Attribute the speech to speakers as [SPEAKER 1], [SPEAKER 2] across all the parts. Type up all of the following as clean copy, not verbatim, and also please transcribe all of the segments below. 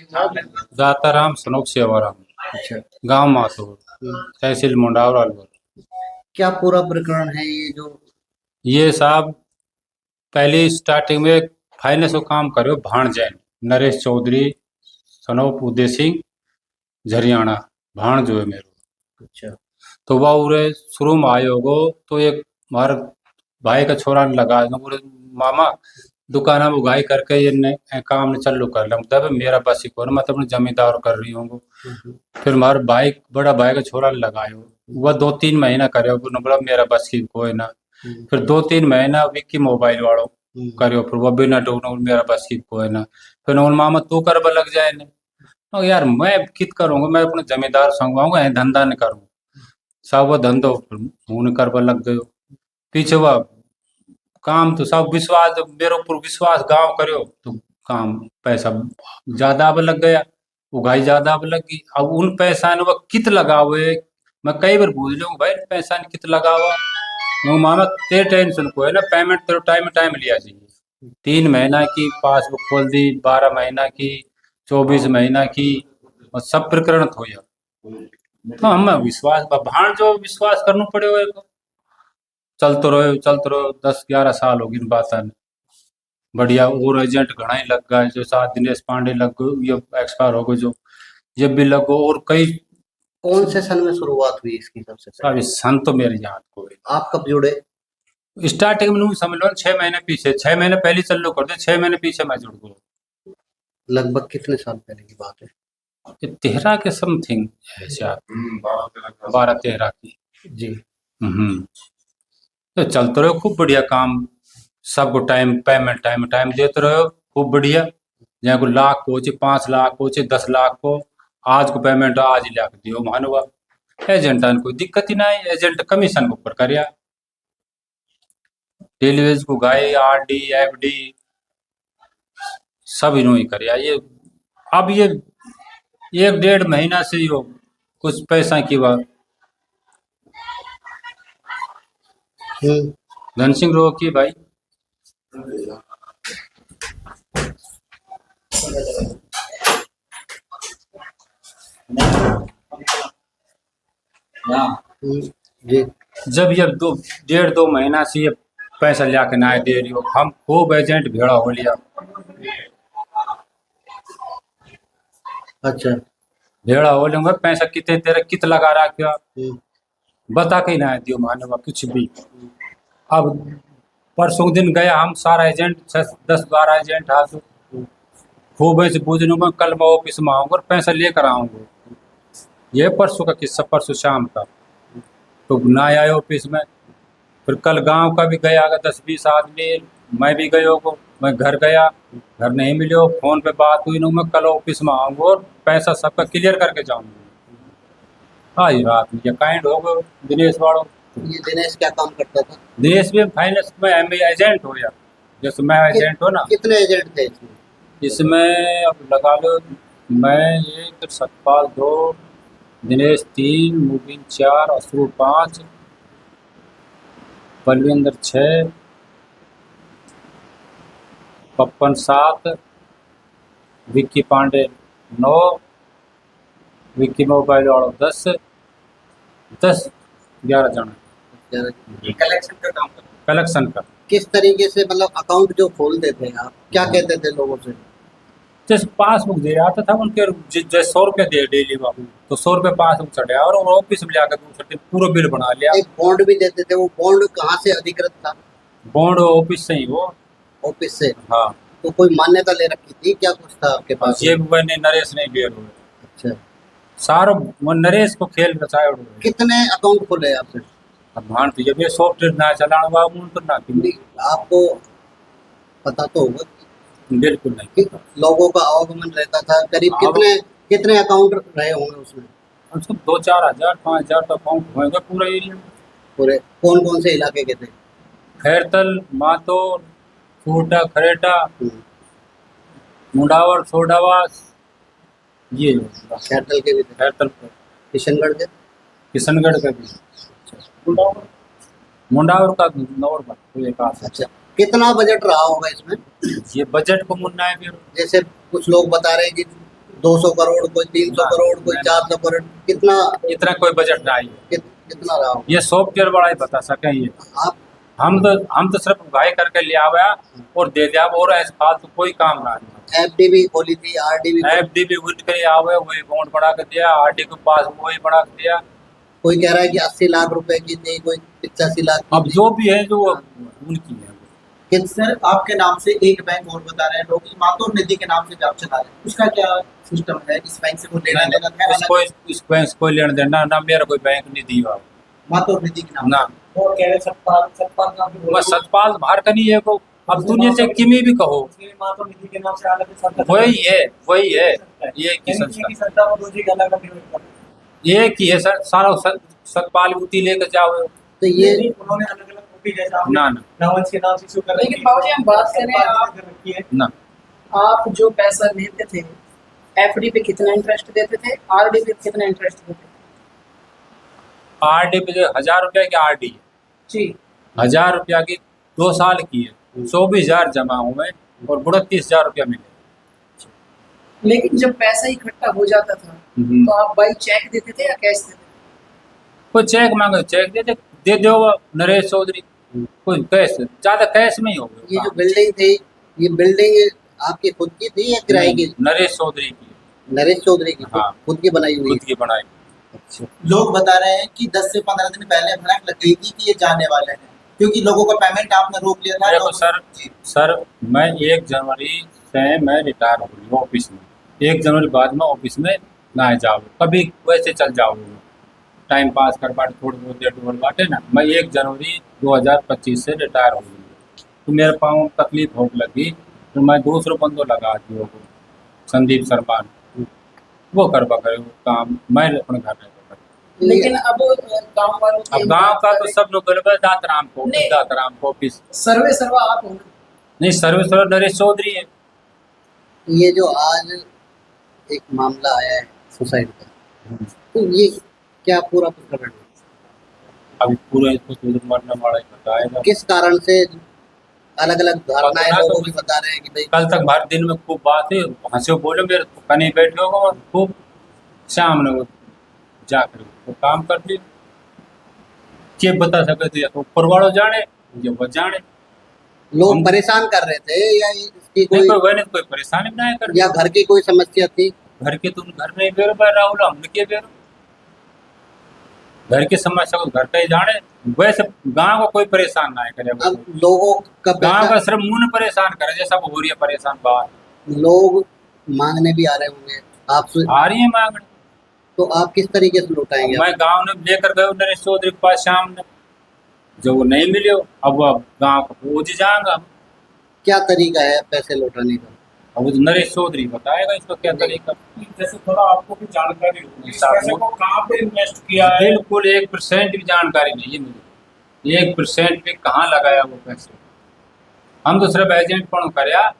[SPEAKER 1] जाताराम सनोक सेवाराम,
[SPEAKER 2] अच्छा।
[SPEAKER 1] गांव माथुर, तहसील मुंडावर अलवर।
[SPEAKER 2] क्या पूरा प्रकरण है ये जो?
[SPEAKER 1] ये साहब पहली स्टार्टिंग में फाइनेंस को काम करो भाणजैन नरेश चौधरी सनोप उदय सिंह झरियाणा भाण जो है मेरो।
[SPEAKER 2] अच्छा।
[SPEAKER 1] तो वह उरे शुरू में आयो होगो तो एक मार भाई का छोरा ने लगा बोले मामा दुकाना में उगाई करके ये काम ने चालू कर लूँ तब मेरा बस ही को मैं तो अपने जमींदार कर रही हूँ। फिर मार भाई बड़ा भाई का छोरा ने लगायो वह 2-3 महीना करे बोला मेरा बस की कोई ना। फिर 2-3 महीना विक्की मोबाइल वालों करियो फिर वो बिना टोकना मेरा बस की कोई ना। फिर उन मामा तू कर लग जाए ने और यार मैं कित करूंगा मैं अपने जमींदार संगवाऊंगा धंधा नहीं करूँ सब वो धंधो मुंह कर लग गयो पीछे वह काम तो सब विश्वास मेरे ऊपर विश्वास गांव करो तो काम पैसा ज्यादा अब लग गया उगाई ज्यादा अब लग गई अब उन पैसा ने वह कित लगावे मैं कई बार पूछ लूँ भाई पैसा ने कित लगावा वो मामा तेरे टेंशन को है ना पेमेंट तेरे टाइम टाइम लिया चाहिए 3 महीना की पासबुक खोल दी 12 महीना की 24 महीना की और सब प्रकरण हो गया तो हम विश्वास भाण जो विश्वास करना पड़ेगा चलते रहो 10-11 साल होगी इन बात बढ़िया और एजेंट घना ही लग गए जो साथ दिनेश पांडे लग गए ये एक्सपायर हो गए जो ये भी लग गए और कई
[SPEAKER 2] कौन से सन में शुरुआत हुई इसकी सबसे
[SPEAKER 1] साहब
[SPEAKER 2] पहले?
[SPEAKER 1] ये सन तो मेरे याद को
[SPEAKER 2] आप कब जुड़े?
[SPEAKER 1] स्टार्टिंग में समझ लो 6 महीने पीछे 6 महीने पहले चल कर दे 6 महीने पीछे मैं जुड़ गया
[SPEAKER 2] लगभग कितने साल पहले की बात है?
[SPEAKER 1] ये 13 के समथिंग है शायद 12-13 की
[SPEAKER 2] जी।
[SPEAKER 1] तो चलते रहो खूब बढ़िया काम सबको टाइम पेमेंट टाइम टाइम देते रहो खूब बढ़िया जहाँ को लाख को 5 लाख को 10 लाख को आज को पेमेंट आज ही ला दियो मान हुआ एजेंट कोई दिक्कत ही ना है एजेंट कमीशन के ऊपर कर डेली वेज को गाय आरडी एफडी सब इन्हों ही कर ये अब ये 1-1.5 महीना से यो कुछ पैसा की बात धन सिंह रो की भाई
[SPEAKER 2] जी।
[SPEAKER 1] जब ये 1.5-2 महीना से ये पैसा लिया के ना दे रही हो हम खूब एजेंट भेड़ा हो लिया
[SPEAKER 2] अच्छा।
[SPEAKER 1] भेड़ा हो लूंगा पैसा कितने तेरे कित लगा रहा क्या बता के ना दियो माने कुछ भी अब परसों दिन गया हम सारा एजेंट 10-12 एजेंट हाथ खूब ऐसे पूछने में कल मैं ऑफिस में आऊंगा और पैसा लेकर आऊंगा ये परसों का किस्सा परसों शाम का तो ना आए ऑफिस में फिर कल गांव का भी गया अगर 10-20 आदमी मैं भी गयो को मैं घर गया घर नहीं मिलो फोन पे बात हुई ना मैं कल ऑफिस में आऊंगा और पैसा सबका क्लियर करके जाऊंगा हाँ ये रात में काइंड हो गए दिनेश वालों
[SPEAKER 2] ये दिनेश क्या काम करता था?
[SPEAKER 1] दिनेश भी फाइनेंस में एजेंट हो या जैसे मैं एजेंट हो ना
[SPEAKER 2] कितने एजेंट थे इसमें?
[SPEAKER 1] इसमें अब लगा लो मैं 1 सतपाल 2 दिनेश 3 मुबीन 4 अशरू 5 बलविंदर 6 पप्पन 7 विक्की पांडे 9 विक्की मोबाइल वालों 10-11 जन
[SPEAKER 2] कलेक्शन का काम करता?
[SPEAKER 1] कलेक्शन का
[SPEAKER 2] किस तरीके से मतलब अकाउंट जो खोलते थे आप क्या कहते थे लोगों से?
[SPEAKER 1] जैसे पासबुक दे आता था उनके जैसे 100 रुपये दे डेली बाबू तो 100 रुपये पासबुक चढ़े और ऑफिस में जाकर दूसरे दिन पूरा बिल बना लिया
[SPEAKER 2] एक बॉन्ड भी देते थे वो बॉन्ड कहाँ से अधिकृत था?
[SPEAKER 1] बॉन्ड ऑफिस से ही वो
[SPEAKER 2] ऑफिस से?
[SPEAKER 1] हाँ
[SPEAKER 2] तो कोई मान्यता ले रखी थी क्या कुछ था आपके पास?
[SPEAKER 1] ये मैंने नरेश नहीं बेर हुए
[SPEAKER 2] अच्छा।
[SPEAKER 1] सारो वो नरेश को खेल बचाए
[SPEAKER 2] कितने अकाउंट खोले आपने?
[SPEAKER 1] अब भान तो जब ये सॉफ्टवेयर ना चलाना बाबू तो ना
[SPEAKER 2] आपको पता तो होगा
[SPEAKER 1] बिल्कुल नहीं
[SPEAKER 2] कि लोगों का आवागमन रहता था करीब कितने कितने अकाउंट रहे होंगे उसमें?
[SPEAKER 1] उसको 2-4 हजार 5 हजार तो अकाउंट होंगे पूरा एरिया
[SPEAKER 2] पूरे कौन कौन से इलाके के थे?
[SPEAKER 1] खैरतल मातो छोटा खरेटा मुंडावर छोड़ावास ये
[SPEAKER 2] खैरतल के भी थे?
[SPEAKER 1] खैरतल
[SPEAKER 2] किशनगढ़ के?
[SPEAKER 1] किशनगढ़ का भी मुंडावर का नौर कोई एक आस
[SPEAKER 2] अच्छा। कितना बजट रहा होगा इसमें?
[SPEAKER 1] ये बजट को मुन्ना है फिर
[SPEAKER 2] जैसे कुछ लोग बता रहे हैं कि 200 करोड़, कोई 300 करोड़, कोई 400 करोड़, कितना
[SPEAKER 1] इतना कोई बजट नहीं है।
[SPEAKER 2] कितना रहा हो?
[SPEAKER 1] ये सॉफ्टवेयर वाला ही बता सके ये।
[SPEAKER 2] आप
[SPEAKER 1] हम तो सिर्फ उगाई करके ले आया और दे दिया, और ऐसे फालतू कोई काम ना है।
[SPEAKER 2] एफडी भी खोली थी, आरडी भी खोली।
[SPEAKER 1] एफडी भी उठ कर आवे, वही अकाउंट बढ़ा के दिया, आरडी के पास वही बढ़ा के दिया।
[SPEAKER 2] कोई कह रहा है कि 80 लाख रुपए की थी, कोई 85 लाख की
[SPEAKER 1] अब
[SPEAKER 2] थी।
[SPEAKER 1] जो भी है जो उनकी है।
[SPEAKER 3] सर आपके नाम से एक बैंक और बता रहे हैं लोग, मातोर निधि के नाम से भी आप चला रहे हैं, उसका क्या सिस्टम है? इस बैंक से कोई लेना देना है?
[SPEAKER 1] इसको इस बैंक से कोई लेना देना ना, मेरा कोई बैंक नहीं दिया
[SPEAKER 3] मातोर निधि के नाम
[SPEAKER 1] ना।
[SPEAKER 3] और कह रहे सतपाल का भी बोल
[SPEAKER 1] बस सतपाल बाहर का नहीं है को, अब दुनिया से किमी भी कहो
[SPEAKER 3] रहे हैं, मातोर निधि के नाम से अलग संस्था
[SPEAKER 1] वही है ये की संस्था,
[SPEAKER 3] संस्था और दूसरी का अलग अलग
[SPEAKER 1] ये की है सर। सारा सतपाल बूती लेकर जाओ
[SPEAKER 2] तो ये
[SPEAKER 3] उन्होंने अलग अलग कॉपी जैसा
[SPEAKER 1] ना ना
[SPEAKER 3] रावंश के नाम से इशू कर रखी है।
[SPEAKER 4] लेकिन बाबूजी हम बात करें, आप
[SPEAKER 3] रखी है
[SPEAKER 1] ना।
[SPEAKER 4] आप जो पैसा लेते थे एफडी पे कितना इंटरेस्ट देते थे, आरडी पे कितना इंटरेस्ट देते थे?
[SPEAKER 1] आरडी पे जो 1000 रुपया की आरडी है,
[SPEAKER 4] जी
[SPEAKER 1] 1000 रुपया की 2 साल की है, 24,000 जमा हुए और 38,000 रुपया मिले।
[SPEAKER 4] लेकिन जब पैसा इकट्ठा हो जाता था
[SPEAKER 1] हम्म।
[SPEAKER 4] तो आप बाई चेक देते थे या कैश देते थे?
[SPEAKER 1] कोई चेक मांगे चेक दे दो नरेश चौधरी, कोई कैश, ज्यादा कैश में ही हो
[SPEAKER 2] ये जो
[SPEAKER 1] गया।
[SPEAKER 2] बिल्डिंग थी, ये बिल्डिंग आपकी खुद की थी या किराए की?
[SPEAKER 1] नरेश चौधरी की
[SPEAKER 2] नरेश चौधरी की
[SPEAKER 1] हाँ।
[SPEAKER 2] खुद की बनाई हुई
[SPEAKER 1] खुद की बनाई।
[SPEAKER 2] अच्छा।
[SPEAKER 3] लोग बता रहे हैं कि 10 से 15 दिन पहले भनक लग गई थी कि ये जाने वाले हैं, क्योंकि लोगों का पेमेंट आपने रोक लिया था।
[SPEAKER 1] देखो
[SPEAKER 3] लोग-
[SPEAKER 1] सर,
[SPEAKER 3] जी।
[SPEAKER 1] सर मैं 1 जनवरी से मैं रिटायर हो गई ऑफिस में। 1 जनवरी बाद में ऑफिस में ना जाओ, कभी वैसे चल जाओ टाइम पास कर बाटे, थोड़ी बहुत देर डोर बाटे ना। मैं 1 जनवरी 2025 से रिटायर हो गई, तो मेरे पाँव में तकलीफ होने लगी, तो मैं दूसरों बंदों लगा दिया को, संदीप शर्मा वो करवा करे वो काम, मैं अपने घर में कर।
[SPEAKER 4] लेकिन अब गांव वालों
[SPEAKER 1] अब गांव का तो सब लोग गलबे दातराम को ऑफिस
[SPEAKER 4] सर्वे सर्वा आप होंगे।
[SPEAKER 1] नहीं, सर्विस नरेश चौधरी है।
[SPEAKER 2] ये जो आज एक मामला आया है सुसाइड का, तो ये क्या पूरा प्रकरण है?
[SPEAKER 1] अभी पूरा इसको तो मरने वाला ही बताएगा।
[SPEAKER 2] किस कारण से? अलग अलग धारणाएं
[SPEAKER 1] पता तो
[SPEAKER 2] लोगों की बता रहे हैं कि भाई
[SPEAKER 1] कल तक भर दिन में खूब बात है, हंसे बोले मेरे कहीं बैठे होगा और खूब शाम ने वो जाकर वो काम कर दिया। के बता सके थे ऊपर वालों जाने, ये वो जाने।
[SPEAKER 2] लोग
[SPEAKER 1] हम-
[SPEAKER 2] परेशान कर रहे थे या इसकी
[SPEAKER 1] नहीं
[SPEAKER 2] कोई
[SPEAKER 1] कोई कोई परेशानी बनाया कर,
[SPEAKER 2] या घर की कोई समस्या थी?
[SPEAKER 1] घर के तुम घर नहीं बेरो पर राहुल, हमने के बेरो घर की समस्या को घर का ही जाने। वैसे गांव को कोई परेशान ना करे,
[SPEAKER 2] अब लोगों का
[SPEAKER 1] गांव का
[SPEAKER 2] पैसा
[SPEAKER 1] सिर्फ मुंह ने परेशान करे, जैसा वो हो रही है परेशान बाहर
[SPEAKER 2] लोग मांगने भी आ रहे होंगे आपसे,
[SPEAKER 1] आ रही है मांगने।
[SPEAKER 2] तो आप किस तरीके से लौटाएंगे?
[SPEAKER 1] मैं गांव ने लेकर गए नरेश चौधरी के पास शाम में, जो वो नहीं मिले अब वो गांव को पहुंच जाएगा।
[SPEAKER 2] क्या तरीका है पैसे लौटाने का?
[SPEAKER 1] अब वो नरेश चौधरी बताएगा इसका क्या तरीका।
[SPEAKER 3] जैसे थोड़ा आपको भी जानकारी होगी इस पैसे को कहाँ पे इन्वेस्ट किया है।
[SPEAKER 1] बिल्कुल 1% भी जानकारी नहीं है मुझे, 1% भी कहाँ लगाया वो पैसे। हम तो सिर्फ एजेंट पण करया,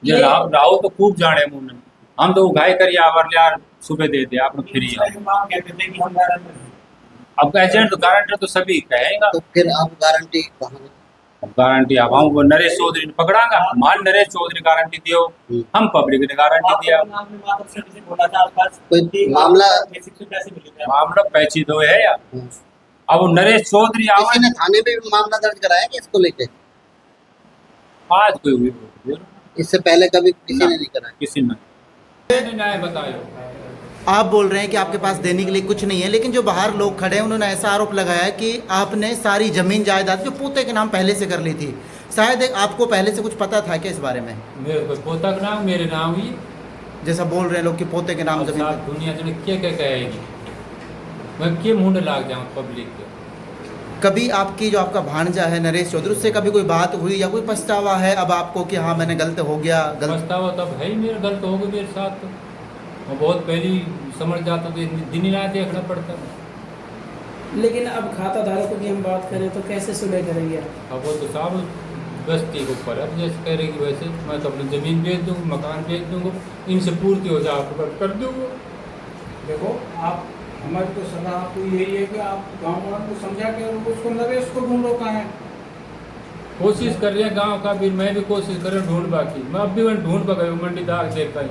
[SPEAKER 1] ये राहु तो खूब जाने मुंह, हम तो उगाई कर आवर यार सुबह दे दे आपने फ्री है।
[SPEAKER 3] मांग कहते थे कि हम गारंटर हैं।
[SPEAKER 1] अब एजेंट तो गारंटर तो सभी कहेगा,
[SPEAKER 2] तो फिर आप गारंटी कहाँ?
[SPEAKER 1] गारंटी अब हम वो नरेश चौधरी ने पकड़ांगा, मान नरेश चौधरी गारंटी दियो, हम पब्लिक ने गारंटी दिया।
[SPEAKER 3] आपके नाम में मातृ श्रेणी से बोला था आसपास
[SPEAKER 2] कोई
[SPEAKER 3] कि
[SPEAKER 2] मामला
[SPEAKER 3] बेसिक से पैसे मिले थे।
[SPEAKER 1] मामला पैची दो है या अब वो नरेश चौधरी
[SPEAKER 2] किसी
[SPEAKER 1] आवाज
[SPEAKER 2] ने थाने पे भी मामला दर्ज कराया कि इसको लेके?
[SPEAKER 1] आज कोई हुई
[SPEAKER 2] इससे पहले कभी किसी ने नहीं कराया?
[SPEAKER 1] किसी ने न्याय बतायो।
[SPEAKER 5] आप बोल रहे हैं कि आपके पास देने के लिए कुछ नहीं है, लेकिन जो बाहर लोग खड़े हैं उन्होंने ऐसा आरोप लगाया है कि आपने सारी जमीन जायदाद जो पोते के नाम पहले से कर ली थी। शायद आपको पहले से कुछ पता था क्या इस बारे में?
[SPEAKER 1] मेरे को पोता का नाम मेरे नाम ही
[SPEAKER 5] जैसा बोल रहे हैं लोग कि पोते के नाम
[SPEAKER 1] अब
[SPEAKER 5] जमीन
[SPEAKER 1] साथ दुनिया जो क्या क्या कहेगी, मैं के मुंड लाग जाऊं पब्लिक के।
[SPEAKER 5] कभी आपकी जो आपका भांजा है नरेश चौधरी, उससे कभी कोई बात हुई या कोई पछतावा है अब आपको कि हाँ मैंने गलत हो गया? गलत
[SPEAKER 1] पछतावा तब है ही, मेरा गलत हो गया मेरे साथ तो मैं बहुत पहली समझ जाता तो दिन ही रात देखना पड़ता।
[SPEAKER 6] लेकिन अब खाता धारकों की हम बात करें तो कैसे सुलह करेंगे आप?
[SPEAKER 1] अब वो तो साहब बस्ती के ऊपर अब जैसे करेगी वैसे, मैं तो अपनी ज़मीन बेच दूँगा, मकान बेच दूँगा, इनसे पूर्ति हो जाए आपको कर दूँगा।
[SPEAKER 6] देखो आप, हमारी तो सलाह आपको यही है कि आप गाँव वालों को समझा के उसको नरेश को ढूंढो कहाँ है।
[SPEAKER 1] कोशिश कर रहे हैं गांव का भी, मैं भी कोशिश कर रहा हूँ ढूंढ बाकी, मैं अब भी मैं ढूंढ पा गई मंडी दाग देख पाई।